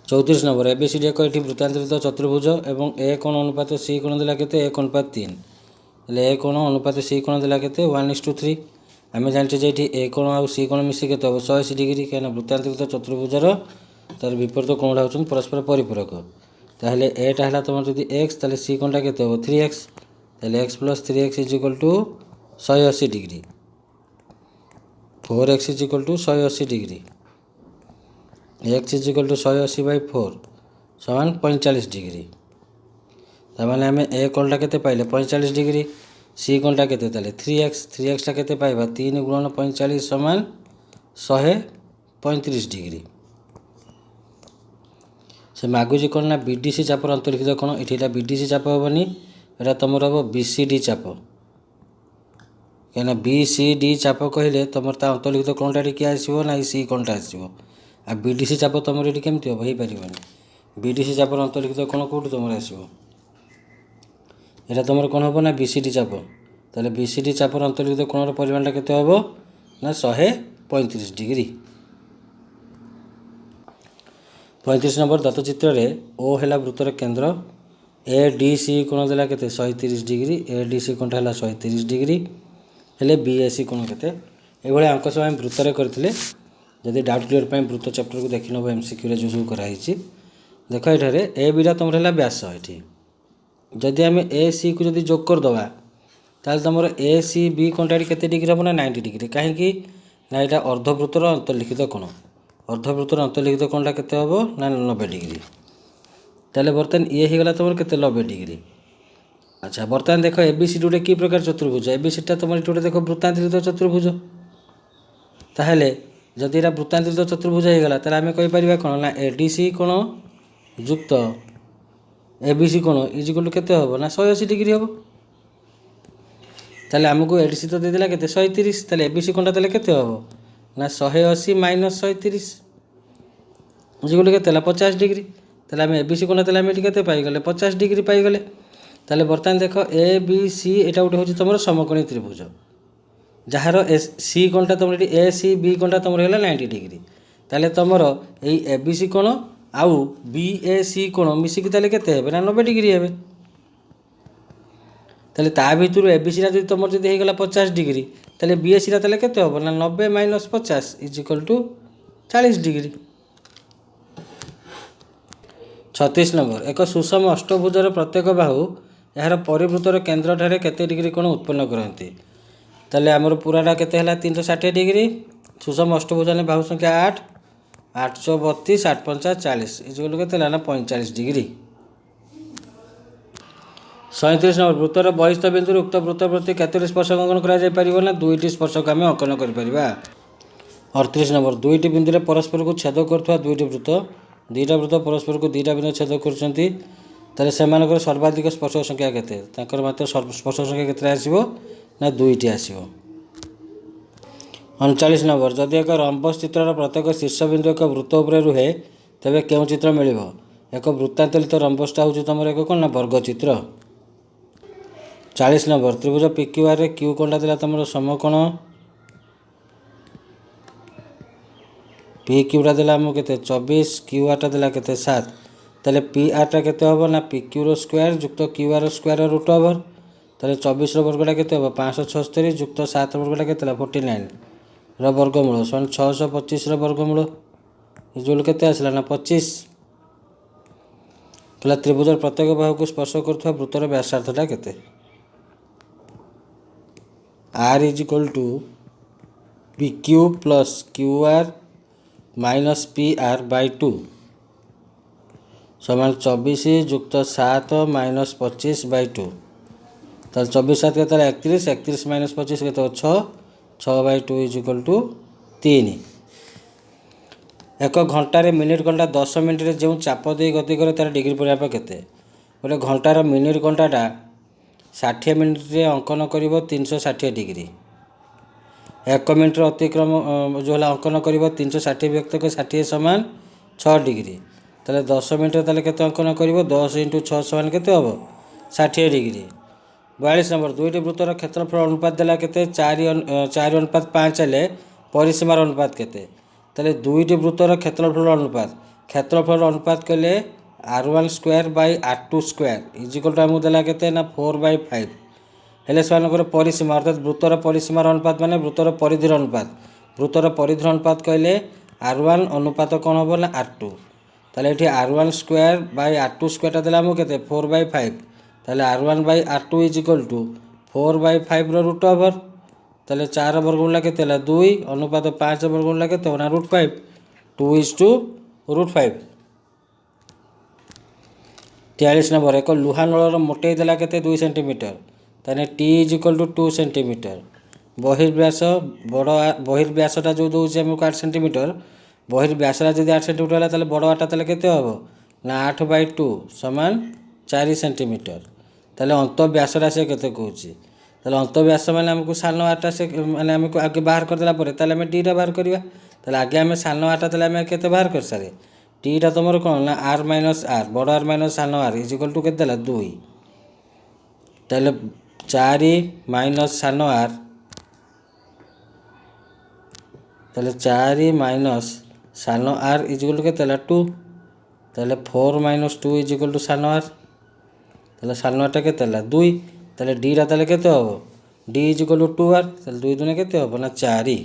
34 ନମ୍ବର ABCD ଏକ ଏଠି ବୃତ୍ତାନ୍ତରିତ ଚତୁର୍ଭୁଜ ଏବଂ ଏ କୋଣ ଅନୁପାତ ସି କୋଣ ଦେଲା କେତେ 1:3। ହେଲେ ଏ କୋଣ ଅନୁପାତ ସି କୋଣ ଦେଲା କେତେ 1:3। ଆମେ ଜାଣିଛେ ଯେ ଏଠି ଏ କୋଣ ଆଉ ସି କୋଣ ମିଶି କେତେ ହେବ 180 ଡିଗ୍ରୀ କାହିଁକିନା ବୃତ୍ତାନ୍ତରିତ ଚତୁର୍ଭୁଜର ତାର ବିପରୀତ କୋଣଟା ହେଉଛନ୍ତି ପରସ୍ପର ପରିପୂରକ। ତାହେଲେ ଏଟା ହେଲା ତୁମର ଯଦି x ତାହେଲେ ସି କୋଣଟା କେତେ ହେବ 3x। ତାହେଲେ x + 3x is equal two 180 degree. 4x is equal two 180 degree. x is equal two 180/4 = 45 degree. ତାମାନେ ଆମେ ଏ କୋଣଟା କେତେ ପାଇଲେ 45 ଡିଗ୍ରୀ। ସି କୋଣଟା କେତେ ତାହେଲେ 3xଟା କେତେ ପାଇବା 3 × 45 = 135 ଡିଗ୍ରୀ। ସେ ମାଗୁଛି କ'ଣ ନା BDC ଚାପର ଅନ୍ତର୍ଲିଖିତ କ'ଣ। ଏଠି ଏଇଟା BDC ଚାପ ହେବନି ଏଇଟା ତୁମର ହେବ BCD ଚାପ। କାହିଁକିନା BCD ଚାପ କହିଲେ ତୁମର ତା ଅନ୍ତର୍ଲିଖିତ କୋଣଟା ଏଠି କିଏ ଆସିବ ନା ଏଇ ସି କୋଣଟା ଆସିବ। ଆଉ BDC ଚାପ ତୁମର ଏଠି କେମିତି ହେବ ହେଇପାରିବନି। BDC ଚାପର ଅନ୍ତର୍ଲିଖିତ କୋଣ କେଉଁଠୁ ତୁମର ଆସିବ ଏଇଟା ତୁମର କ'ଣ ହେବ ନା BCD ଚାପ। ତାହେଲେ BCD ଚାପର ଅନ୍ତର୍ଲିଖିତ କୋଣର ପରିମାଣଟା କେତେ ହେବ ନା 135 ଡିଗ୍ରୀ। 35 ନମ୍ବର ଦତ୍ତ ଚିତ୍ରରେ ଓ ହେଲା ବୃତ୍ତର କେନ୍ଦ୍ର। ADC କୋଣ ଦେଲା କେତେ 130 ଡିଗ୍ରୀ। ADC କୋଣଟା ହେଲା 130 ଡିଗ୍ରୀ। ହେଲେ BAC କୋଣ କେତେ। ଏଇଭଳିଆ ଅଙ୍କ ସବୁ ଆମେ ବୃତ୍ତରେ କରିଥିଲେ। ଯଦି ଡାଉଟ୍ କ୍ଲିୟର ପାଇଁ ବୃତ୍ତ ଚାପ୍ଟରକୁ ଦେଖିନେବ MCQରେ ଯେଉଁ ସବୁ କରାହେଇଛି। ଦେଖ ଏଠାରେ ABଟା ତୁମର ହେଲା ବ୍ୟାସ। ଏଠି ଯଦି ଆମେ ACକୁ ଯଦି ଯୋଗ କରିଦେବା ତାହେଲେ ତୁମର ACB କୋଣଟା ଏଠି କେତେ ଡିଗ୍ରୀ ହେବ ନା 90 ଡିଗ୍ରୀ। କାହିଁକି ନା ଏଇଟା ଅର୍ଦ୍ଧବୃତ୍ତର ଅନ୍ତର୍ଲିଖିତ କୋଣ। ଅର୍ଦ୍ଧବୃତ୍ତର ଅନ୍ତର୍ଲିଖିତ କୋଣଟା କେତେ ହେବ ନା 90 ଡିଗ୍ରୀ। ତାହେଲେ ବର୍ତ୍ତମାନ ଇଏ ହେଇଗଲା ତୁମର କେତେ 90 ଡିଗ୍ରୀ। ଆଚ୍ଛା ବର୍ତ୍ତମାନ ଦେଖ ABCD ଗୋଟେ କି ପ୍ରକାର ଚତୁର୍ଭୁଜ। ABCDଟା ତୁମର ଏଠି ଗୋଟେ ଦେଖ ବୃତ୍ତାନ୍ତରିତ ଚତୁର୍ଭୁଜ। ତାହେଲେ ଯଦି ଏଇଟା ବୃତ୍ତାନ୍ତରିତ ଚତୁର୍ଭୁଜ ହେଇଗଲା ତାହେଲେ ଆମେ କହିପାରିବା କ'ଣ ନା ADC କୋଣ ଯୁକ୍ତ ABC କୋଣ ଇଜ୍ ଇକ୍ୱାଲ୍ ଟୁ କେତେ ହେବ ନା 180 ଡିଗ୍ରୀ ହେବ। ତାହେଲେ ଆମକୁ ADC ତ ଦେଇଦେଲା କେତେ 130। ତାହେଲେ ABC କୋଣଟା ଦେଲେ କେତେ ହେବ ନା 180 - 130 ଇଜ୍ ଇକ୍ୱାଲ୍ ଟୁ କେତେ ହେଲା 50 ଡିଗ୍ରୀ। ତାହେଲେ ଆମେ ABC କୋଣଟା ଦେଲେ ଆମେ ଏଠି କେତେ ପାଇଗଲେ 50 ଡିଗ୍ରୀ ପାଇଗଲେ। ताले बर्तमान देख ए बी सी एटा गोटे हूँ तुम समकोणी त्रिभुज जार सी कोणटा तुम ए सी बी कोणटा तुम है 90 डिग्री ताले तुमर यही ए बी सी कोण आउ बी ए सी कोण मिसिकी ताले केते हेबे ना 90 डिग्री हेबे ताले ता भितर ए बी सी जो तुम जब होगा 50 डिग्री ताले बी ए सी ताले केते हम ना 90 minus 50 is equal to 40 degree. 36 number एक सुषम अष्टभुजर प्रत्येक बाहु यार परिवृत्तर केन्द्र ठारे केते डिग्री कोण उत्पन्न करते ताले आमर पूराटा केते हला 360 डिग्री सुषम अष्टभुज ने बाहु संख्या 8 832 8 5 40 इज के ना 45 डिग्री। 37 नंबर वृत्तर बहिस्थ बिंदु उक्त वृत्त प्रति केतोटी स्पर्शक अंकन करा दुईटी स्पर्शक आम अंकन कर। 38 नंबर दुईटी बिंदु परस्पर को छेद कर दुईटी वृत्त दुईटा वृत्त परस्पर को दुईटा बिंदु छेद कर सर्वाधिक स्पर्शक संख्या केते मात्र स्पर्शक संख्या केते आसीबो ना दुईटी आसीबो। 39 नंबर जदि एक रंबस चित्र प्रत्येक शीर्ष बिंदु एक वृत्त उपर रुहे तेबे केउं चित्र मिलिबो एक वृत्तांतरित रंबसटा होची तमर एक कोन ना वर्ग चित्र। 40 नंबर त्रिभुज पी क्यू आर रे क्यू कोणटा देला तमर समकोण पी क्यूटा देला हम केते 24 क्यू आर टा देला केते 7 ताले पी आर टा केते होबो ना पी क्यू रो स्क्वायर युक्त q r square root over ताले 24 रो वर्गटा केते होबो 576 युक्त 7 रो वर्गटा केते 49 रो वर्गमूल समान 625 रो वर्गमूल इजुल केते आसला ना 25 तला त्रिभुजर प्रत्येक बाहु को स्पर्श करथवा वृत्तर व्यासार्थटा केते r is equal to p q plus q r minus p r by 2 समान 24 युक्त 7 माइनस 25 बाय 2 ताल 24 7 के 31 31 माइनस 25 के 6 6 बाय 2 इज इक्वल टू 3। एक घंटार मिनिट घंटा 10 मिनिट जो चाप दे गति करे तार डिग्री परिमाप केते गोटे घंटार मिनिट घंटाटा 60 मिनिट रे अंकन करिवो 360 डिग्री 1 मिनिट अतिक्रम जो है अंकन करिवो 360 व्यक्त के 60 समान 6 डिग्री ताले 10 मिनिट ताले केते अंकन करिवो 10 × 6 समान केते हबो 60 डिग्री। 42 नंबर दुईटी वृत्तर क्षेत्रफल अनुपात देला केते 4:5 हेले परिसीमार अनुपात केते ताले दुईटी वृत्तर क्षेत्रफल अनुपात कले r1 square by r2 square is equal to हमको देला केते ना 4/5 हेले सेमानकर परिसीमा अर्थात वृत्तर परिसीमार अनुपात माने वृत्तर परिधिर अनुपात कहले r1 अनुपात कौन हम ना r2 ताले एठी r1 square by r2 square देला हमको केते 4/5 ताले r1 by r2 is equal to 4/5 रो रूट ओवर ताले 4 वर्गमूल केते ला 2 अनुपात 5 वर्गमूल केते ना √5 2:5। 43 नंबर एक लुहा नलर मोटे देला केते 2 सेंटीमीटर ताने T is equal to 2 centimetre बहिर्व्यास बहिर्व्यासटा जो दूसरे हमको 8 सेंटीमीटर बहिर्व्यासटा जब 8 सेंटीमीटर है ताले बड़ आटा ताले केते हबो ना 8/2 समान 4 सेंटीमीटर ताले अंतव्यासटा से केते कहूची ताले अंतव्यास माने हमको सान आटा से माने हमको आगे बाहर कर देला परे ताले हम टी टा बाहर करबा ताले आगे हम सान आटा ताले हम केते बाहर कर सारे टी टा तुमर कोन ना r माइनस r बड़ r माइनस सान r इज इक्वल टू केते देला 2 ताले 4 माइनस सान r ताले 4 माइनस सान r इज इक्वल टू केते देला 2 ताले 4 माइनस 2 इज इक्वल टू सान r ताले सान r टा केते देला 2 ताले d रा ताले केते हबो d is equal to 2r ताले 2 दुने केते हबो ना 4।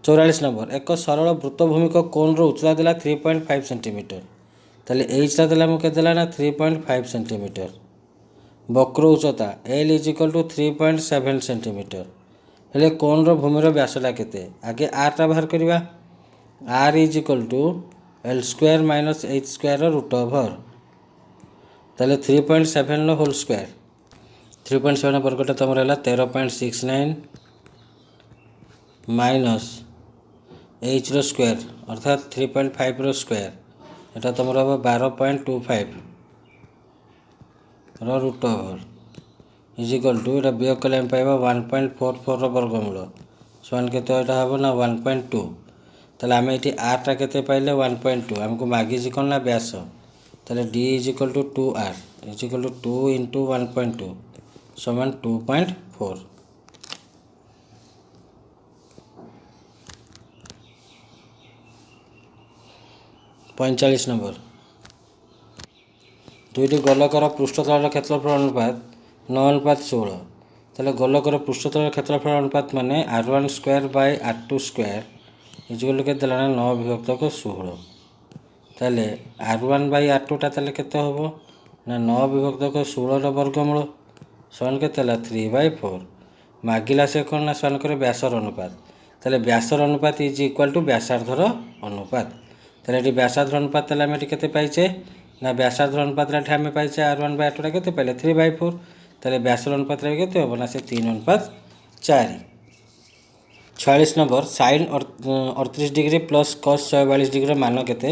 44 नंबर एक सरल वृत्तभूमिक कोण रो उच्चता देला 3.5 सेंटीमीटर ताले एचटा देला हम केते देला ना 3.5 सेंटीमीटर वक्र उच्चता l is equal to 3.7 centimetre हेले कोण रो भूमिर व्यासटा केते आगे r टा बाहर करबा r is equal to l square minus h square root over ताले 3.7 लो होल स्क्वायर 3.7 वर्गटा तमर हला 13.69 माइनस h रो स्क्वायर अर्थात 3.5 रो स्क्वायर एटा तमर हबो 12.25 रो root over is equal to एटा बियोग कले हम पाइबा 1.44 रो वर्गमूल समान केते एटा हबो ना 1.2 ताले हम एठी r टा केते पाइले 1.2 हमको मागी जी कोन ना व्यास ताले d is equal to 2r is equal to 2 into 1.2 समान 2.4। 45 नंबर दुईटी गोलकर पृष्ठतल क्षेत्रफल अनुपात 9:16 ताले गोलकर पृष्ठतल क्षेत्रफल अनुपात माने r1 square by r2 square is equal के देला 9 विभक्त को 16 ताले r1 बाय r2 टा ताले केते होबो ना 9 विभक्त को 16 रो वर्गमूल समान के देला 3/4 मागिला से कोन ना समान करे व्यासर अनुपात ताले व्यासर अनुपात इज इक्वल टू व्यासार्धर अनुपात ताले एटी व्यासार्धर अनुपात ताले हम एटी केते पाइचे ना व्यासार्धर अनुपात रे हम पाइचे r1 बाय r2 टा केते पहिले 3/4 ताले व्यासर अनुपात रे केते होबो ना से 3:4। 46 number sin 38 degree plus cos 142 degree मान केते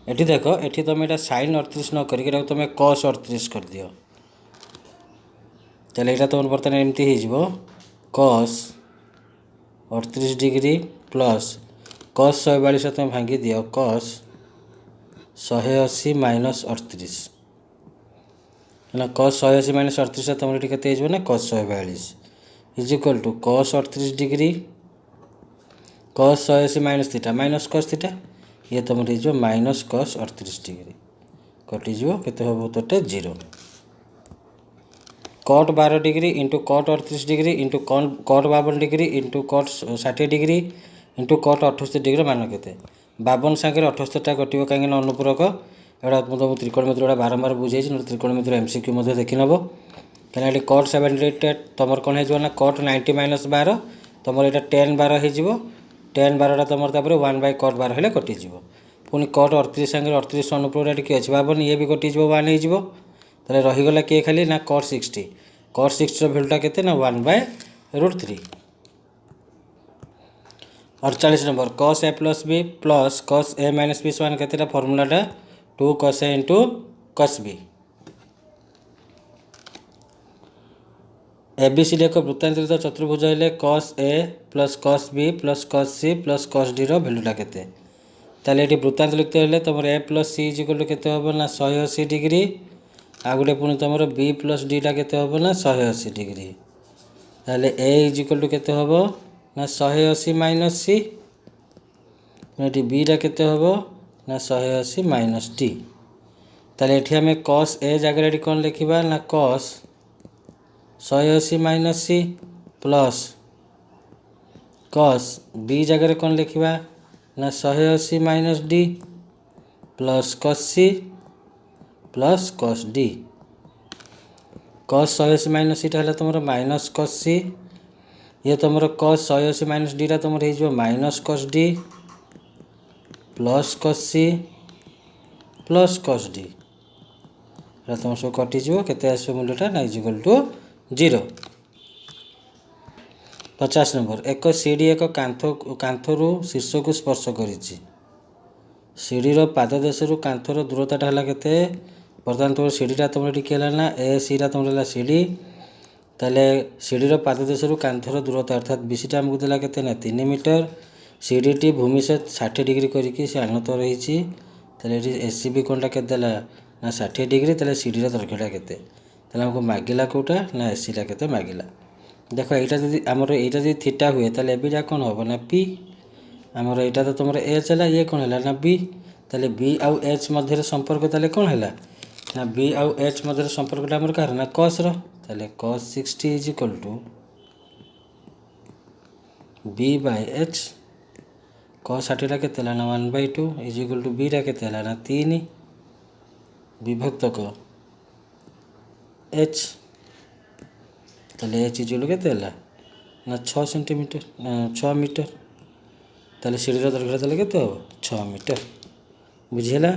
एठी देखो एठी तुम एटा sin 38 न करी के तुम cos 38 कर दियो ताले एटा तुम बर्तन एमती हे जिवो cos 38 डिग्री प्लस cos 142 तुम भांगी दियो cos 180 माइनस 38 ना cos 180 माइनस 38 तुम एठी केते हे जिवो ना cos 142 is equal to cos 38 degree cos 180 minus theta minus cos थीटा ये तुम जो माइनस cos 38 डिग्री कटिजो केते होबो तोटे 0 cot 12 degree into cot 38 degree into cot 52 degree into cot 60 degree into cot 68 degree मान केते 52 संगे 78 टा कटिबो काहे ना अनुपूरक एडा तुम त्रिकोणमिति बारंबार बुझे त्रिकोणमिति एमसीक्यू मध्ये देखि नबो कने cot 78 तमर कोन हे जो ना cot 90 माइनस 12 तमर एटा 10 12 हे जिवो 10 12 तुम 1/cot 12 हेले कटिज पुणी cot 38 संगे 38 अनुपूर कि अच्छे 52 ये भी कटिज 1 हो रहीगला किए खाली ना cot 60 भैल्यूटा के 1/√3। 48 number cos a plus b plus cos a minus b समान के फर्मूलाटा 2 cos a into cos b। ABCD एक वृत्तांतरित चतुर्भुज हेले cos a plus cos b plus cos c plus cos d रो भैल्यूटा केते ताले एटी वृत्तांतरित हेले तुम a plus c is equal to केते होबो ना 180 डिग्री आ गुटे पुणी तुम b प्लस d टा केते होबो ना 180 डिग्री ताले a इज इक्वल टू केते होबो ना 180 माइनस c एटी b टा केते होबो ना 180 माइनस d ताले एठी हमें cos a जगह एटी कोन लिखिबा ना cos 180 minus C plus cos b जगह कौन लिखा ना 180 minus D plus cos c plus cos d cos 180 minus C है तुम माइनस cos c ये तुम cos 180 माइनस डी तुम हो minus cos d plus cos c plus cos d तुम सब कटिज के मूल्यटा ना इज इक्वल टू 0। 50 नंबर एक सीढ़ी एक कांथरू शीर्ष को स्पर्श करिछि सीढ़ीर पाददेश कांथर दूरताटा है केते बर्तमान तुम सीढ़ीटा तुम टिके ना ए सीटा तुम सीढ़ी ताले सीढ़ीर पाददेश कांथर दूरता अर्थात बीसीटा आमको देला केते ना 3 मीटर सीढ़ीटी भूमि से 60 डिग्री करके से आनत रही एसीबी कोणटा के देला ना 60 डिग्री ताले सीढ़ीर दैर्घ्यटा केते ताले हमको मागिला कोटा ना एसीटा केते मागिला देखो एटा जदि हमर एटा जदि थीटा हुए ताले एबीटा कोन होबो ना पी हमर एटा तो तुमर एच हला ये कोन हला ना बी ताले बी आउ एच मध्य संपर्क ताले कोन हला ना बी आउ एच मध्य संपर्कटा हमर कार ना cos रो ताले cos 60 is equal to b by h cos 60 टा केते हला ना 1/2 इज इक्वल टू बी टा केते हला ना 3 विभक्त को एच ताले एच इज इक्वल केते हला ना 6 सेंटीमीटर 6 मीटर ताले सीढ़ीर दैर्घ्य ताले केते हो 6 मीटर बुझिला।